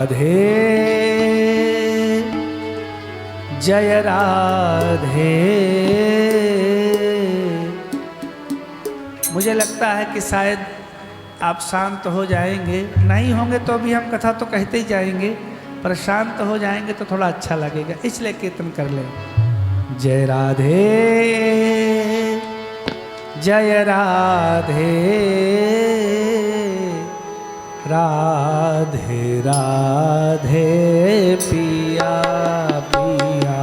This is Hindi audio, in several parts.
राधे जय राधे। मुझे लगता है कि शायद आप शांत हो जाएंगे, नहीं होंगे तो भी हम कथा तो कहते ही जाएंगे, पर शांत हो जाएंगे तो थोड़ा अच्छा लगेगा, इसलिए कीर्तन कर लें। जय राधे जय राधे राधे राधे पिया पिया।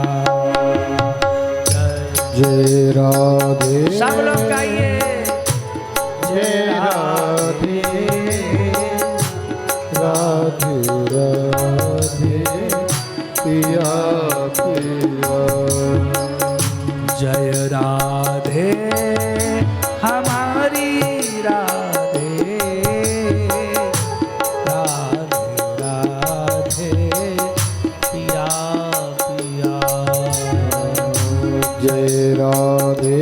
जय राधे सब लोग गाइए। जय राधे राधे राधे पिया पिया। जय राधे हमारी राधे राधे राधे पिया पिया। जय राधे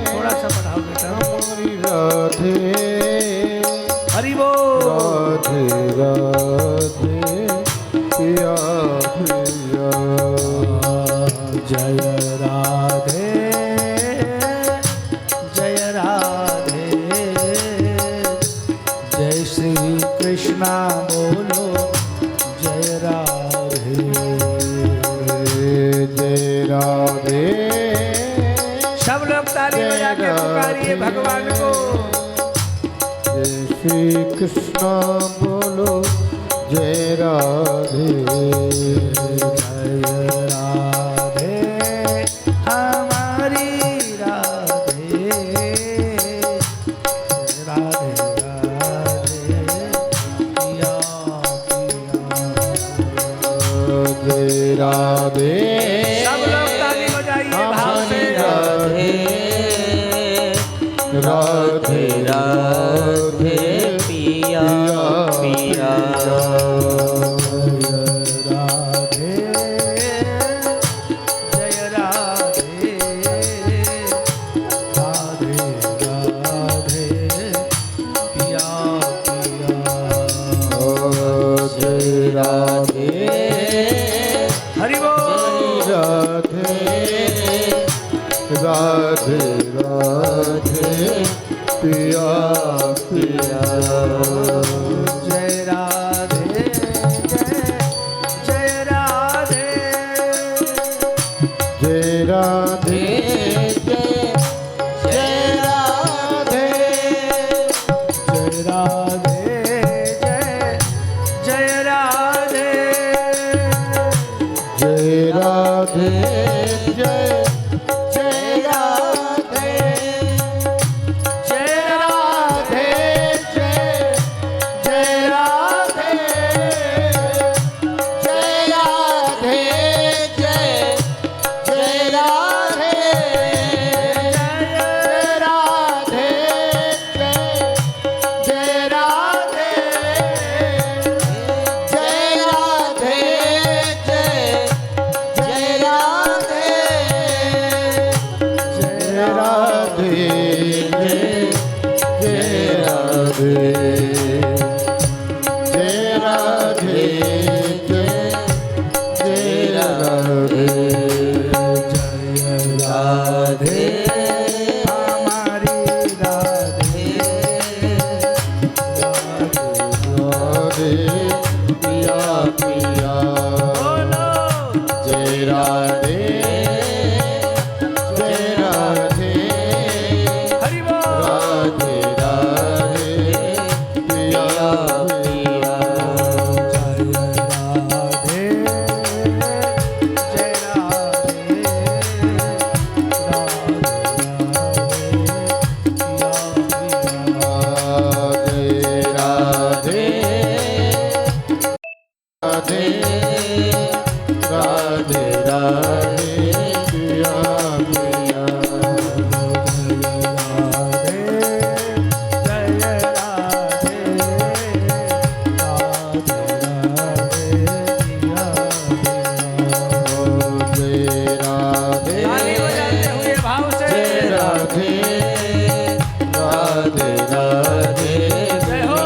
थोड़ा सा बढ़ाओ बेटा। हमारी राधे हरि बोल। राधे राधे पिया पिया। जय राधे जय राधे जय श्री कृष्णा बोलो जय राधे। जय राधे सब लोग ताली बजा के पुकारिए भगवान को। जय श्री कृष्ण बोलो जय राधे। जय राधे हमारी राधे राधे राधे पिया पिया। जय राधे सब लोग ताली बजाइए भाव से। राधे राधे पिया पिया। राधे जय राधे राधे राधे पिया पिया। जय राधे हरि बोल। राधे राधे राधे पिया पिया। जय राधे जय राधे जय राधे जय राधे जय राधे जय राधे जय राधे जय जय राधे जय राधे जय राधे जय राधे जय राधे जय राधे राधे हमारी राधे राधे पिया पिया। बोलो। जय राधे जय राधे हरि बोल। राधे राधे पिया पिया। जय राधे जय राधे राधे राधे राधे राधे पिया पिया। जय राधे जय राधे राधे राधे जय हो।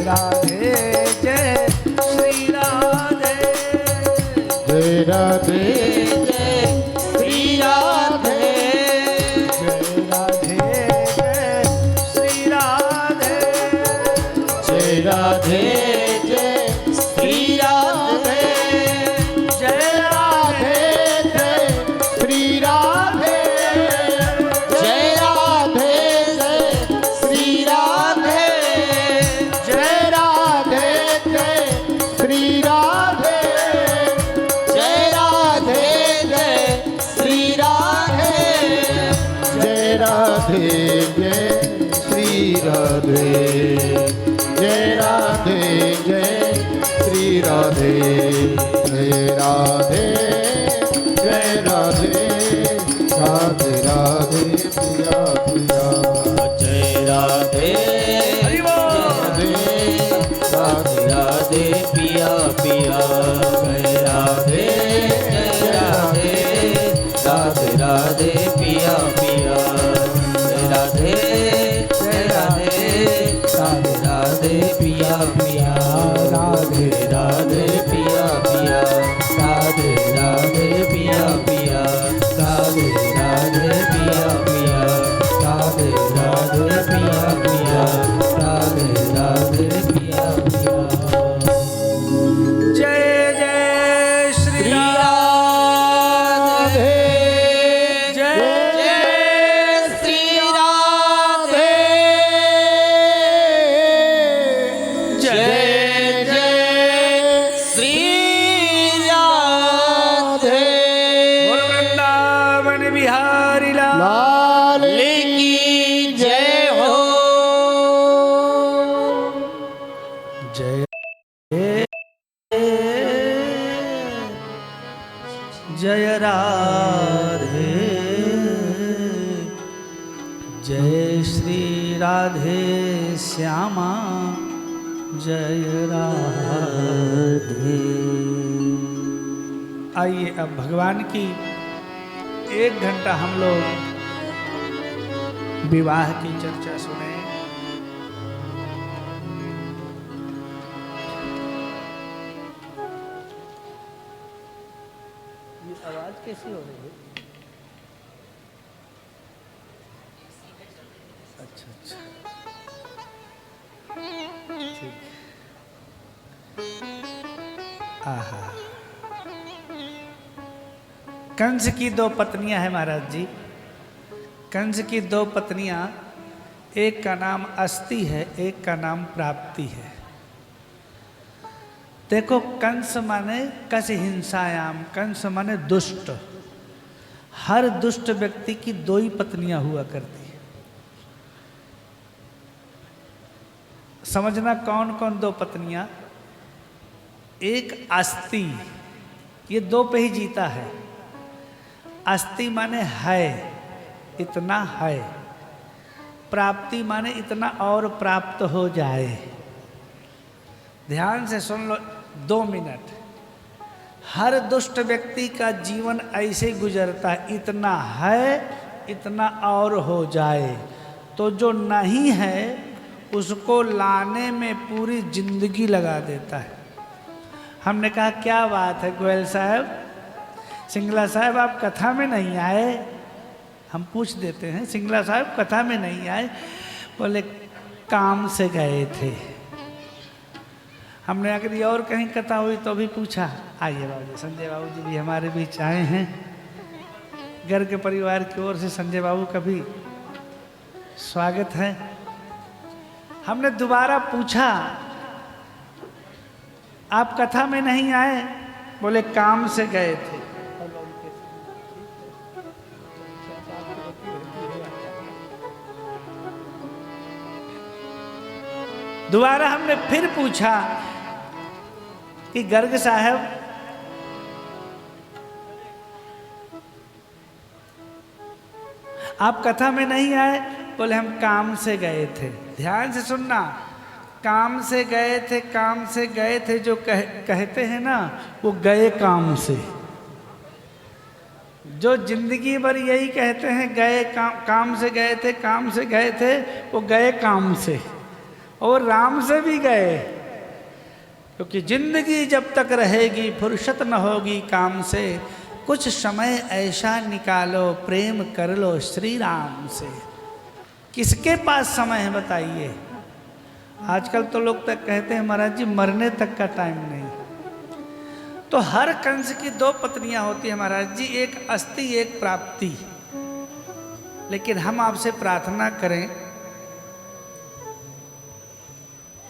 राधे जय श्री राधे जय राधे जय श्री राधे जय राधे जय श्री राधे जय राधे जय श्री राधे जय राधे जय श्री राधे जय राधे जय श्री राधे जय राधे जय श्री राधे जय राधे जय श्री राधे जय राधे जय श्री राधे जय राधे जय श्री राधे जय राधे जय राधे राधे राधे प्रिया प्रिया जय राधे हरि बोल। राधे राधे राधे पिया पिया जय राधे जय राधे राधे राधे पिया पिया जय राधे जय राधे राधे राधे पिया पिया राधे राधे पिया पिया राधे राधे पिया पिया राधे राधे पिया पिया राधे राधे पिया पिया राधे राधे पिया पिया जय जय श्री श्री राधे राधे जय जय श्री राधे जय जय श्री राधे बोल वृंदावन बिहारी लाल लाल की जय हो जय जय राधे जय श्री राधे श्यामा जय राधे। आइए अब भगवान की 1 घंटा हम लोग विवाह की चर्चा सुने। ये आवाज कैसी हो रही है? अच्छा अच्छा ठीक। आहा, कंस की 2 पत्नियां हैं महाराज जी। कंस की 2 पत्नियां, एक का नाम अस्ति है, एक का नाम प्राप्ति है। देखो, कंस माने कस हिंसायाम, कंस माने दुष्ट। हर दुष्ट व्यक्ति की 2 ही पत्नियां हुआ करती है। समझना कौन कौन 2 पत्नियां। एक अस्ति, ये 2 पे ही जीता है। अस्ति माने है, इतना है। प्राप्ति माने इतना और प्राप्त हो जाए। ध्यान से सुन लो 2 मिनट। हर दुष्ट व्यक्ति का जीवन ऐसे गुजरता है, इतना है, इतना और हो जाए। तो जो नहीं है उसको लाने में पूरी जिंदगी लगा देता है। हमने कहा क्या बात है गोयल साहब, सिंगला साहब आप कथा में नहीं आए? हम पूछ देते हैं, सिंगला साहब कथा में नहीं आए? बोले काम से गए थे। हमने अगर ये और कहीं कथा हुई तो भी पूछा। आइए बाबू जी, संजय बाबू जी भी हमारे बीच आए हैं। घर के परिवार की ओर से संजय बाबू का भी स्वागत है। हमने दोबारा पूछा आप कथा में नहीं आए? बोले काम से गए थे। दोबारा हमने फिर पूछा कि गर्ग साहब आप कथा में नहीं आए? बोले हम काम से गए थे। ध्यान से सुनना, काम से गए थे, काम से गए थे जो कहते हैं ना, वो गए काम से। जो जिंदगी भर यही कहते हैं गए काम से गए थे, काम से गए थे, वो गए काम से। और राम से भी गए, क्योंकि जिंदगी जब तक रहेगी फुर्सत न होगी काम से, कुछ समय ऐसा निकालो प्रेम कर लो श्री राम से। किसके पास समय है बताइए? आजकल तो लोग तक कहते हैं महाराज जी मरने तक का टाइम नहीं। तो हर कंस की दो पत्नियां होती है महाराज जी, एक अस्ति एक प्राप्ति। लेकिन हम आपसे प्रार्थना करें,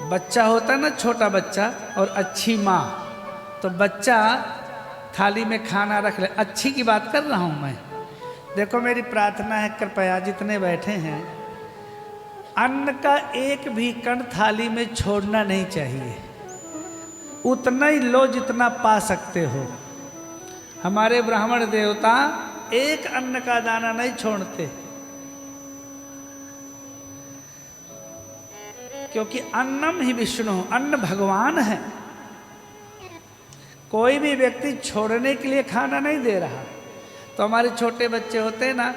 बच्चा होता है ना छोटा बच्चा और अच्छी माँ, तो बच्चा थाली में खाना रख ले, अच्छी की बात कर रहा हूँ मैं। देखो मेरी प्रार्थना है कृपया जितने बैठे हैं, अन्न का एक भी कण थाली में छोड़ना नहीं चाहिए, उतना ही लो जितना पा सकते हो। हमारे ब्राह्मण देवता एक अन्न का दाना नहीं छोड़ते, क्योंकि अन्नम ही विष्णु, अन्न भगवान है। कोई भी व्यक्ति छोड़ने के लिए खाना नहीं दे रहा। तो हमारे छोटे बच्चे होते हैं ना,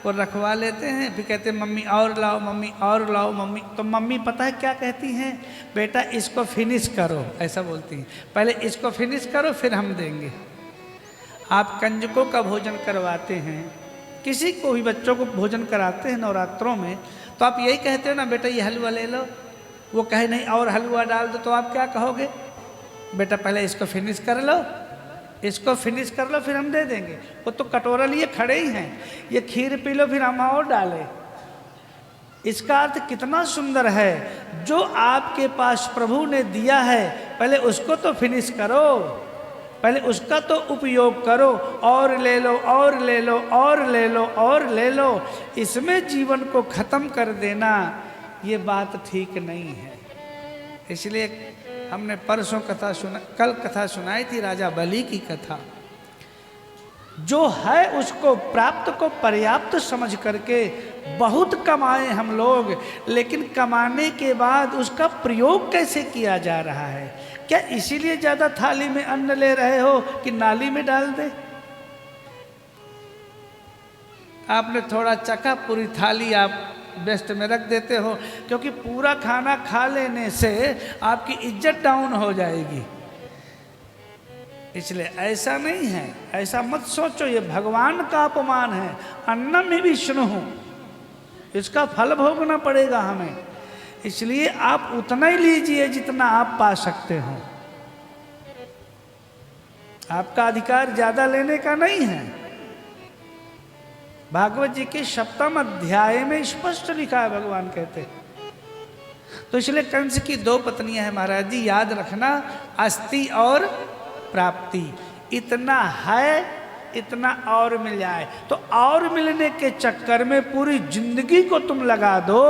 वो रखवा लेते हैं, फिर कहते हैं मम्मी और लाओ, मम्मी और लाओ मम्मी। तो मम्मी पता है क्या कहती हैं? बेटा इसको फिनिश करो, ऐसा बोलती हैं। पहले इसको फिनिश करो फिर हम देंगे। आप कंजकों का भोजन करवाते हैं, किसी को भी बच्चों को भोजन कराते हैं नवरात्रों में, तो आप यही कहते हो ना बेटा ये हलवा ले लो, वो कहे नहीं और हलवा डाल दो, तो आप क्या कहोगे? बेटा पहले इसको फिनिश कर लो, इसको फिनिश कर लो फिर हम दे देंगे। वो तो कटोरा लिए खड़े ही हैं, ये खीर पी लो फिर हम और डालें। इसका अर्थ कितना सुंदर है। जो आपके पास प्रभु ने दिया है पहले उसको तो फिनिश करो, पहले उसका तो उपयोग करो, और ले लो और ले लो और ले लो और ले लो। इसमें जीवन को खत्म कर देना ये बात ठीक नहीं है। इसलिए हमने परसों कथा सुना, कल कथा सुनाई थी राजा बलि की कथा। जो है उसको प्राप्त को पर्याप्त समझ करके बहुत कमाए हम लोग, लेकिन कमाने के बाद उसका प्रयोग कैसे किया जा रहा है? क्या इसीलिए ज्यादा थाली में अन्न ले रहे हो कि नाली में डाल दे? आपने थोड़ा चखा, पूरी थाली आप बेस्ट में रख देते हो, क्योंकि पूरा खाना खा लेने से आपकी इज्जत डाउन हो जाएगी। इसलिए ऐसा नहीं है, ऐसा मत सोचो, ये भगवान का अपमान है। अन्नम ही विष्णु हूं, इसका फल भोगना पड़ेगा हमें। इसलिए आप उतना ही लीजिए जितना आप पा सकते हो। आपका अधिकार ज्यादा लेने का नहीं है। भागवत जी के 7वें अध्याय में स्पष्ट लिखा है, भगवान कहते हैं। तो इसलिए कंस की दो पत्नियां हैं महाराज जी, याद रखना, अस्ति और प्राप्ति। इतना है इतना और मिल जाए, तो और मिलने के चक्कर में पूरी जिंदगी को तुम लगा दो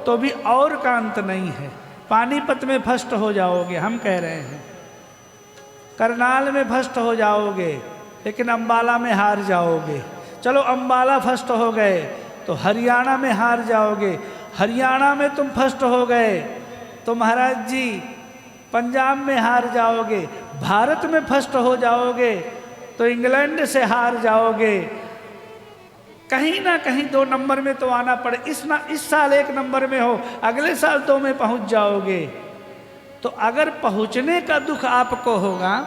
तो भी और का अंत नहीं है। पानीपत में फर्स्ट हो जाओगे, हम कह रहे हैं, करनाल में फर्स्ट हो जाओगे, लेकिन अंबाला में हार जाओगे। चलो अंबाला फर्स्ट हो गए तो हरियाणा में हार जाओगे, हरियाणा में तुम फर्स्ट हो गए तो महाराज जी पंजाब में हार जाओगे, भारत में फर्स्ट हो जाओगे तो इंग्लैंड से हार जाओगे। कहीं ना कहीं 2 नंबर में तो आना पड़े। इस साल 1 नंबर में हो, अगले साल 2 में पहुंच जाओगे। तो अगर पहुंचने का दुख आपको होगा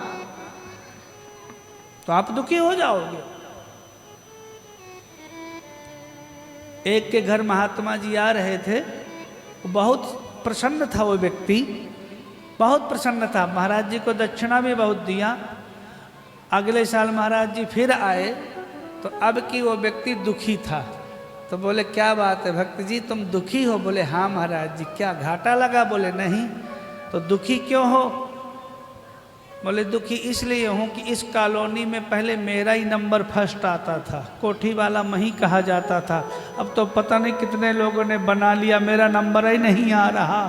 तो आप दुखी हो जाओगे। एक के घर महात्मा जी आ रहे थे, बहुत प्रसन्न था वो व्यक्ति, बहुत प्रसन्न था। महाराज जी को दक्षिणा भी बहुत दिया। अगले साल महाराज जी फिर आए तो अब की वो व्यक्ति दुखी था। तो बोले क्या बात है भक्त जी, तुम दुखी हो? बोले हाँ महाराज जी। क्या घाटा लगा? बोले नहीं। तो दुखी क्यों हो? बोले दुखी इसलिए हूँ कि इस कॉलोनी में पहले मेरा ही नंबर फर्स्ट आता था, कोठी वाला मही कहा जाता था। अब तो पता नहीं कितने लोगों ने बना लिया, मेरा नंबर ही नहीं आ रहा।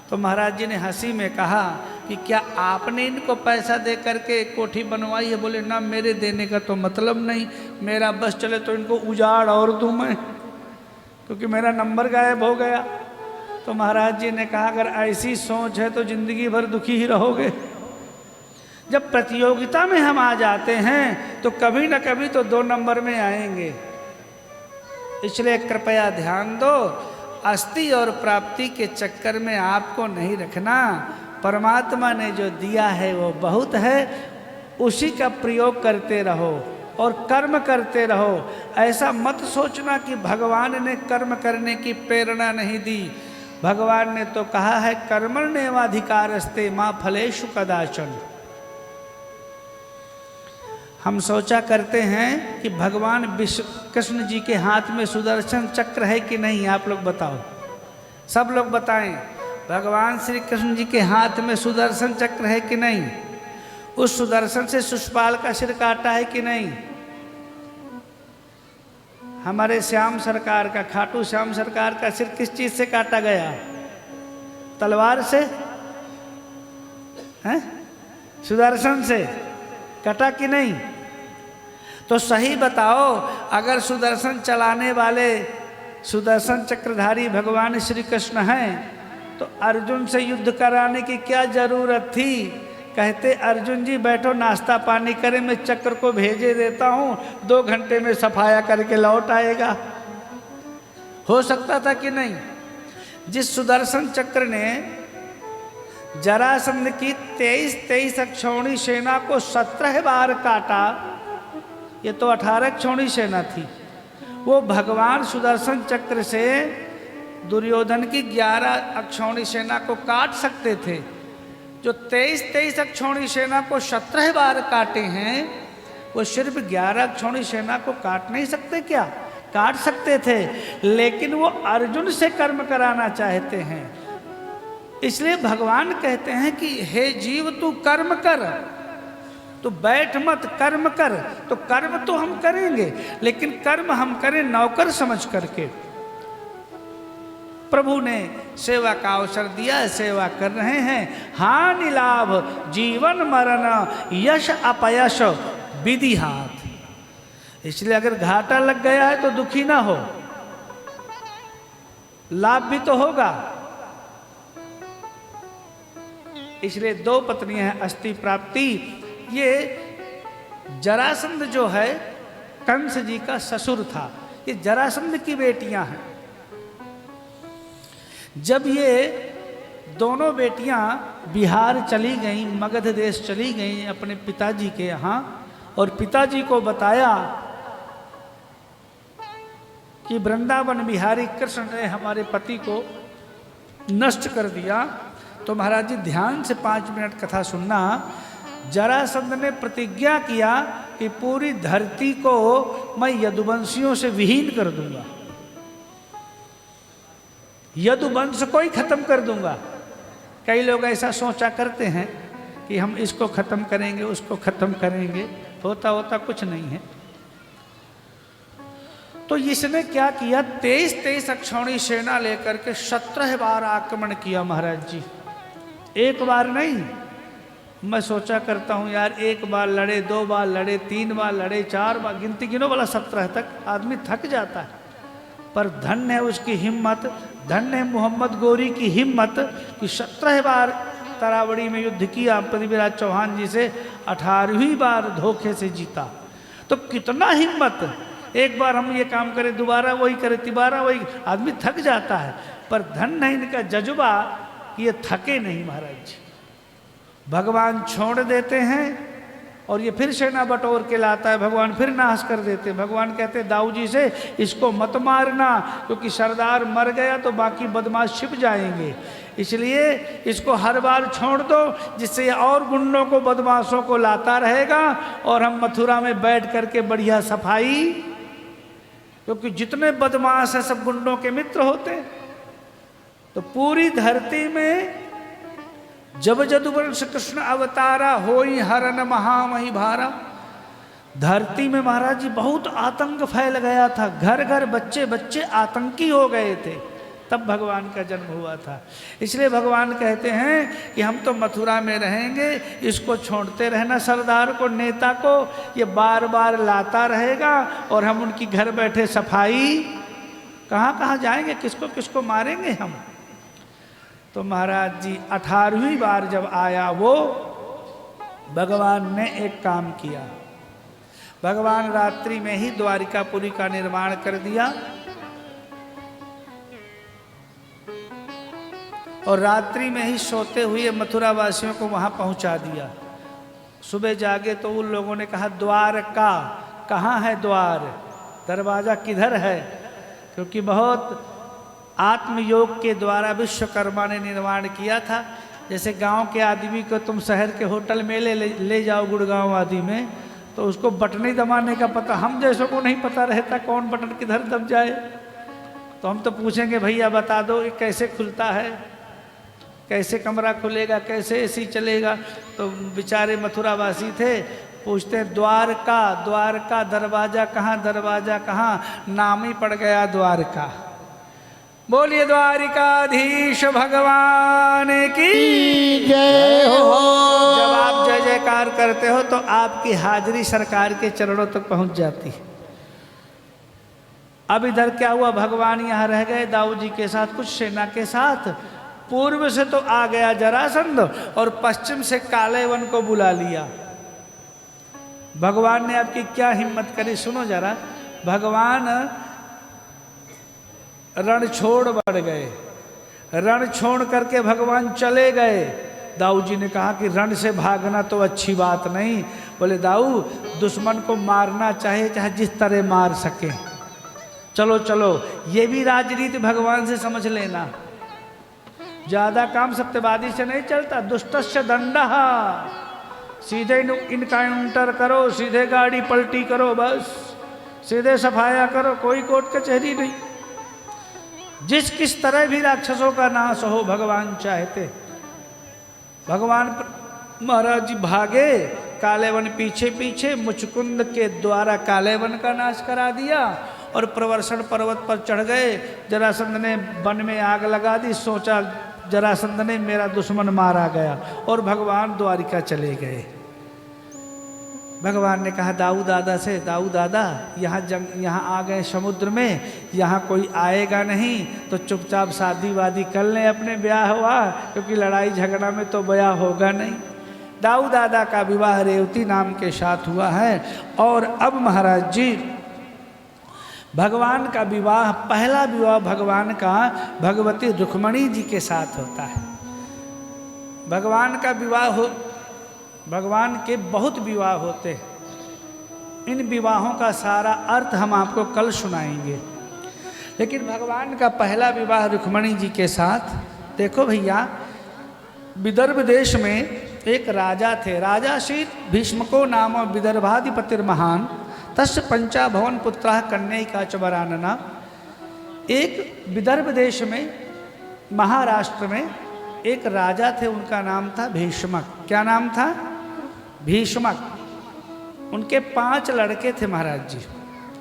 तो महाराज जी ने हंसी में कहा कि क्या आपने इनको पैसा दे करके कोठी बनवाई है? बोले ना, मेरे देने का तो मतलब नहीं, मेरा बस चले तो इनको उजाड़ और दूँ मैं, क्योंकि मेरा नंबर गायब हो गया। तो महाराज जी ने कहा अगर ऐसी सोच है तो जिंदगी भर दुखी ही रहोगे। जब प्रतियोगिता में हम आ जाते हैं तो कभी ना कभी तो 2 नंबर में आएंगे। इसलिए कृपया ध्यान दो, अस्थि और प्राप्ति के चक्कर में आपको नहीं रखना। परमात्मा ने जो दिया है वो बहुत है, उसी का प्रयोग करते रहो और कर्म करते रहो। ऐसा मत सोचना कि भगवान ने कर्म करने की प्रेरणा नहीं दी। भगवान ने तो कहा है कर्मण्येवाधिकारस्ते मां फलेषु कदाचन। हम सोचा करते हैं कि भगवान कृष्ण जी के हाथ में सुदर्शन चक्र है कि नहीं, आप लोग बताओ, सब लोग बताएं। भगवान श्री कृष्ण जी के हाथ में सुदर्शन चक्र है कि नहीं? उस सुदर्शन से शिशुपाल का सिर काटा है कि नहीं? हमारे श्याम सरकार का, खाटू श्याम सरकार का सिर किस चीज से काटा गया? तलवार से? हैं? सुदर्शन से कटा कि नहीं? तो सही बताओ, अगर सुदर्शन चलाने वाले सुदर्शन चक्रधारी भगवान श्री कृष्ण हैं तो अर्जुन से युद्ध कराने की क्या जरूरत थी? कहते अर्जुन जी बैठो नाश्ता पानी करें, मैं चक्र को भेजे देता हूं, 2 घंटे में सफाया करके लौट आएगा। हो सकता था कि नहीं? जिस सुदर्शन चक्र ने जरासंध की 23 अक्षौणी सेना को 17 बार काटा, ये तो 18 अक्षौणी सेना थी, वो भगवान सुदर्शन चक्र से दुर्योधन की 11 अक्षौणी सेना को काट सकते थे। जो 23 अक्षौणी सेना को 17 बार काटे हैं, वो सिर्फ 11 अक्षौणी सेना को काट नहीं सकते क्या? काट सकते थे, लेकिन वो अर्जुन से कर्म कराना चाहते हैं। इसलिए भगवान कहते हैं कि हे जीव तू कर्म कर, तू बैठ मत, कर्म कर। तो कर्म तो हम करेंगे, लेकिन कर्म हम करें नौकर समझ करके। प्रभु ने सेवा का अवसर दिया, सेवा कर रहे हैं। हानि लाभ जीवन मरण यश अपयश विधि हाथ। इसलिए अगर घाटा लग गया है तो दुखी ना हो, लाभ भी तो होगा। इसलिए 2 पत्नियां हैं, अस्थि प्राप्ति। ये जरासंध जो है कंस जी का ससुर था, ये जरासंध की बेटियां हैं। जब ये दोनों बेटियां बिहार चली गईं, मगध देश चली गईं अपने पिताजी के यहाँ, और पिताजी को बताया कि वृंदावन बिहारी कृष्ण ने हमारे पति को नष्ट कर दिया, तो महाराज जी ध्यान से 5 मिनट कथा सुनना। जरासंध ने प्रतिज्ञा किया कि पूरी धरती को मैं यदुवंशियों से विहीन कर दूंगा, यदुवंश को ही खत्म कर दूंगा। कई लोग ऐसा सोचा करते हैं कि हम इसको खत्म करेंगे, उसको खत्म करेंगे, होता होता कुछ नहीं है। तो इसने क्या किया, 23 अक्षौणी सेना लेकर के 17 बार आक्रमण किया महाराज जी। एक बार नहीं, मैं सोचा करता हूँ यार, 1 बार लड़े, 2 बार लड़े, 3 बार लड़े, 4 बार, गिनती गिनो वाला 17 तक आदमी थक जाता है। पर धन्य है उसकी हिम्मत, धन्य है मोहम्मद गोरी की हिम्मत कि 17 बार तरावड़ी में युद्ध किया पृथ्वीराज चौहान जी से, 18वीं बार धोखे से जीता। तो कितना हिम्मत, एक बार हम ये काम करें, दोबारा वही करें, तिबारा वही, आदमी थक जाता है। पर धन्य है इनका जज्बा कि ये थके नहीं महाराज। भगवान छोड़ देते हैं और ये फिर सेना बटोर के लाता है, भगवान फिर नाश कर देते। भगवान कहते दाऊ जी से इसको मत मारना, क्योंकि सरदार मर गया तो बाकी बदमाश छिप जाएंगे, इसलिए इसको हर बार छोड़ दो, जिससे और गुंडों को, बदमाशों को लाता रहेगा और हम मथुरा में बैठ करके बढ़िया सफाई, क्योंकि जितने बदमाश हैं सब गुंडों के मित्र होते। तो पूरी धरती में जब यदुवंश कृष्ण अवतारा होई हरन महामही भारा, धरती में महाराज जी बहुत आतंक फैल गया था, घर घर बच्चे बच्चे आतंकी हो गए थे, तब भगवान का जन्म हुआ था। इसलिए भगवान कहते हैं कि हम तो मथुरा में रहेंगे, इसको छोड़ते रहना सरदार को, नेता को, ये बार बार लाता रहेगा और हम उनकी घर बैठे सफाई, कहाँ कहाँ जाएंगे, किसको किसको मारेंगे हम। तो महाराज जी 18वीं बार जब आया वो, भगवान ने एक काम किया। भगवान रात्रि में ही द्वारिकापुरी का निर्माण कर दिया और रात्रि में ही सोते हुए मथुरा वासियों को वहाँ पहुँचा दिया। सुबह जागे तो उन लोगों ने कहा द्वार का कहाँ है द्वार, दरवाज़ा किधर है, क्योंकि बहुत आत्मयोग के द्वारा विश्वकर्मा ने निर्माण किया था। जैसे गांव के आदमी को तुम शहर के होटल में ले जाओ गुड़गांव आदि में, तो उसको बटन दबाने का पता, हम जैसों को नहीं पता रहता कौन बटन किधर दब जाए। तो हम तो पूछेंगे भैया बता दो ये कैसे खुलता है, कैसे कमरा खुलेगा, कैसे एसी चलेगा। तो बेचारे मथुरावासी थे, पूछते द्वार का दरवाज़ा कहाँ, दरवाज़ा कहाँ, नाम ही पड़ गया द्वारका। बोलिए द्वारिकाधीश भगवान की जय हो। जब आप जय जयकार करते हो तो आपकी हाजिरी सरकार के चरणों तक पहुंच जाती है। अब इधर क्या हुआ, भगवान यहाँ रह गए दाऊ जी के साथ, कुछ सेना के साथ। पूर्व से तो आ गया जरासंध और पश्चिम से काले वन को बुला लिया। भगवान ने आपकी क्या हिम्मत करी, सुनो जरा। भगवान रण छोड़ बढ़ गए, रण छोड़ करके भगवान चले गए। दाऊ जी ने कहा कि रण से भागना तो अच्छी बात नहीं। बोले दाऊ दुश्मन को मारना चाहे चाहे जिस तरह मार सके, चलो चलो। ये भी राजनीति भगवान से समझ लेना, ज्यादा काम सत्यवादी से नहीं चलता। दुष्टस्य दंडः, सीधे इनकाउंटर करो, सीधे गाड़ी पलटी करो, बस सीधे सफाया करो, कोई कोर्ट कचहरी नहीं। जिस किस तरह भी राक्षसों का नाश हो भगवान चाहते। भगवान महाराज जी भागे, काले वन पीछे पीछे, मुचकुंद के द्वारा काले वन का नाश करा दिया और प्रवर्षण पर्वत पर चढ़ गए। जरासंध ने वन में आग लगा दी, सोचा जरासंध ने मेरा दुश्मन मारा गया, और भगवान द्वारिका चले गए। भगवान ने कहा दाऊ दादा से, दाऊ दादा यहाँ आ गए समुद्र में, यहाँ कोई आएगा नहीं, तो चुपचाप शादी वादी कर लें, अपने ब्याह हुआ, क्योंकि लड़ाई झगड़ा में तो ब्याह होगा नहीं। दाऊ दादा का विवाह रेवती नाम के साथ हुआ है। और अब महाराज जी भगवान का विवाह, पहला विवाह भगवान का भगवती रुक्मणी जी के साथ होता है। भगवान का विवाह भगवान के बहुत विवाह होते हैं। इन विवाहों का सारा अर्थ हम आपको कल सुनाएंगे, लेकिन भगवान का पहला विवाह रुक्मणी जी के साथ। देखो भैया, विदर्भ देश में एक राजा थे, राजा श्री भीष्मको नाम विदर्भाधिपतिर्महान, तस्य पंचा भवन पुत्रः कन्यैका च वरानना। एक विदर्भ देश में, महाराष्ट्र में एक राजा थे, उनका नाम था भीष्मक। क्या नाम था? भीष्मक। उनके 5 लड़के थे महाराज जी,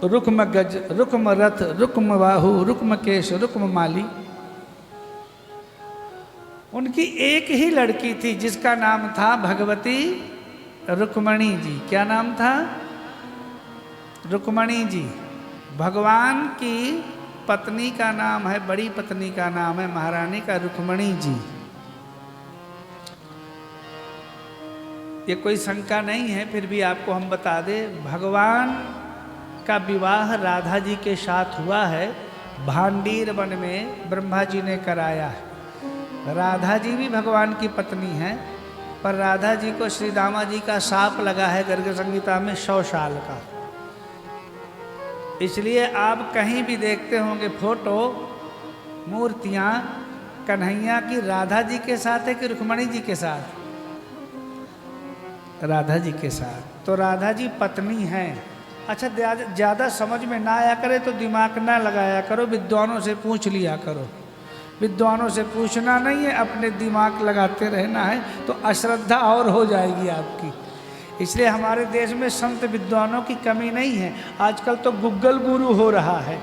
रुक्म गज, रुक्म रथ, रुक्म बाहु, रुक्म केश, रुक्म माली। उनकी एक ही लड़की थी जिसका नाम था भगवती रुक्मणी जी। क्या नाम था? रुक्मणी जी। भगवान की पत्नी का नाम है, बड़ी पत्नी का नाम है महारानी का रुक्मणी जी। ये कोई शंका नहीं है, फिर भी आपको हम बता दें, भगवान का विवाह राधा जी के साथ हुआ है, भांडीर वन में ब्रह्मा जी ने कराया है। राधा जी भी भगवान की पत्नी है, पर राधा जी को श्री दामा जी का शाप लगा है गर्ग संहिता में 100 साल का। इसलिए आप कहीं भी देखते होंगे फोटो, मूर्तियाँ कन्हैया की राधा जी के साथ है कि रुक्मणी जी के साथ? राधा जी के साथ। तो राधा जी पत्नी हैं। अच्छा, ज़्यादा समझ में ना आया करे तो दिमाग ना लगाया करो, विद्वानों से पूछ लिया करो। विद्वानों से पूछना नहीं है, अपने दिमाग लगाते रहना है, तो अश्रद्धा और हो जाएगी आपकी। इसलिए हमारे देश में संत विद्वानों की कमी नहीं है। आजकल तो गूगल गुरु हो रहा है,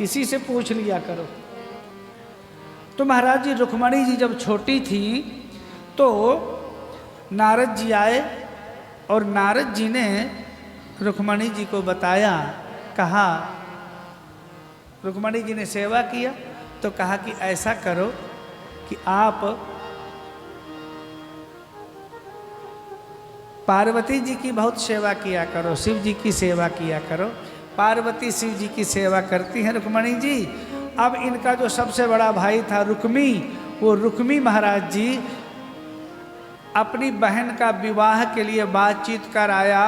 इसी से पूछ लिया करो। तो महाराज जी रुक्मणी जी जब छोटी थी तो नारद जी आए और नारद जी ने रुक्मणी जी को बताया, कहा, रुक्मणी जी ने सेवा किया तो कहा कि ऐसा करो कि आप पार्वती जी की बहुत सेवा किया करो, शिव जी की सेवा किया करो। पार्वती शिव जी की सेवा करती हैं रुक्मणी जी। अब इनका जो सबसे बड़ा भाई था रुक्मी, वो रुक्मी महाराज जी अपनी बहन का विवाह के लिए बातचीत कर आया।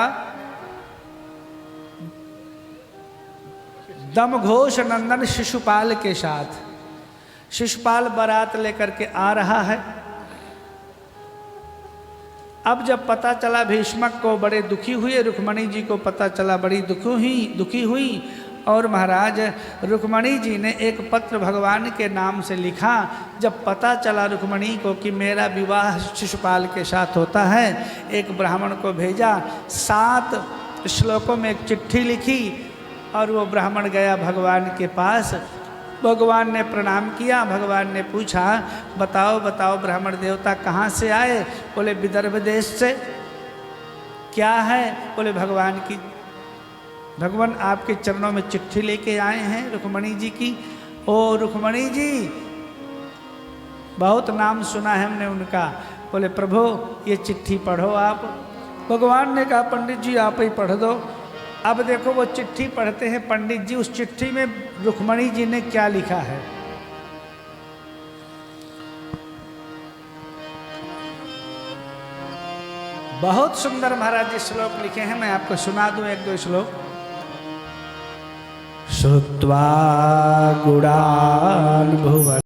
दमघोष नंदन शिशुपाल के साथ। शिशुपाल बारात लेकर के आ रहा है। अब जब पता चला भीष्मक को, बड़े दुखी हुए। रुक्मणी जी को पता चला, बड़ी दुखी हुई। और महाराज रुक्मणी जी ने एक पत्र भगवान के नाम से लिखा। जब पता चला रुक्मणी को कि मेरा विवाह शिशुपाल के साथ होता है, एक ब्राह्मण को भेजा, 7 श्लोकों में एक चिट्ठी लिखी और वो ब्राह्मण गया भगवान के पास। भगवान ने प्रणाम किया। भगवान ने पूछा, बताओ बताओ ब्राह्मण देवता कहाँ से आए? बोले विदर्भ देश से। क्या है? बोले भगवान आपके चरणों में चिट्ठी लेके आए हैं रुक्मणी जी की। ओ रुक्मणी जी, बहुत नाम सुना है हमने उनका। बोले प्रभु ये चिट्ठी पढ़ो आप। भगवान ने कहा पंडित जी आप ही पढ़ दो। अब देखो वो चिट्ठी पढ़ते हैं पंडित जी। उस चिट्ठी में रुक्मणी जी ने क्या लिखा है? बहुत सुंदर महाराज जी श्लोक लिखे हैं, मैं आपको सुना दूं 1-2 श्लोक। श्रुत्वा गुणान् भुवन